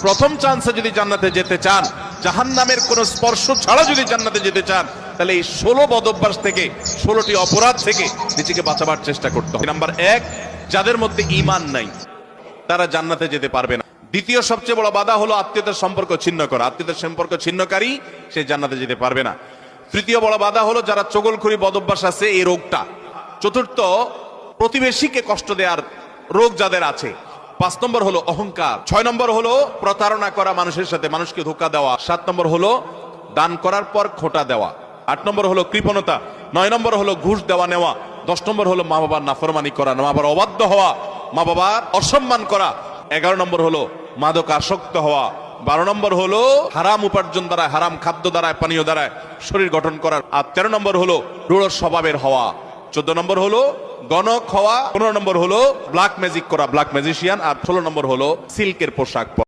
প্রথম চান্সে যদি জান্নাতে যেতে চান, জাহান্নামের কোন স্পর্শ ছাড়া যদি জান্নাতে যেতে চান, তাহলে এই 16 বদঅভ্যাস থেকে, 16টি অপরাধ থেকে নিজেকে বাঁচাবার চেষ্টা করতে হবে। নাম্বার 1, যাদের মধ্যে ঈমান নাই তারা জান্নাতে যেতে পারবে না। দ্বিতীয় সবচেয়ে বড় বাধা হলো আত্মীয়তার সম্পর্ক ছিন্ন করা। আত্মীয়তার সম্পর্ক ছিন্নকারী সে জান্নাতে যেতে পারবে না। তৃতীয় বড় বাধা হলো যারা চগলখড়ি বদঅভ্যাস আছে, এই রোগটা। চতুর্থ, প্রতিবেশীকে কষ্ট দেওয়ার রোগ যাদের আছে। 5 নম্বর হলো অহংকার। 6 নম্বর হলো প্রতারণা করা, মানুষের সাথে মানুষকে ধোঁকা দেওয়া। 7 নম্বর হলো দান করার পর খোঁটা দেওয়া। 8 নম্বর হলো কৃপণতা। 9 নম্বর হলো ঘুষ দেওয়া নেওয়া। 10 নম্বর হলো মা বাবার নাফরমানি করা, মা বাবার অবাধ্য হওয়া, মা বাবার অসম্মান করা। 11 নম্বর হলো মাদক আসক্ত হওয়া। 12 নম্বর হলো হারাম উপার্জন দ্বারা, হারাম খাদ্য দ্বারা, পানীয় দ্বারা শরীর গঠন করার। আর 13 নম্বর হলো রূঢ় স্বভাবের হওয়া। 14 নম্বর হলো গণক হওয়া। 15 নম্বর হলো ব্ল্যাক ম্যাজিক করা, ব্ল্যাক ম্যাজিশিয়ান। আর 16 নম্বর হলো সিল্কের পোশাক পরা।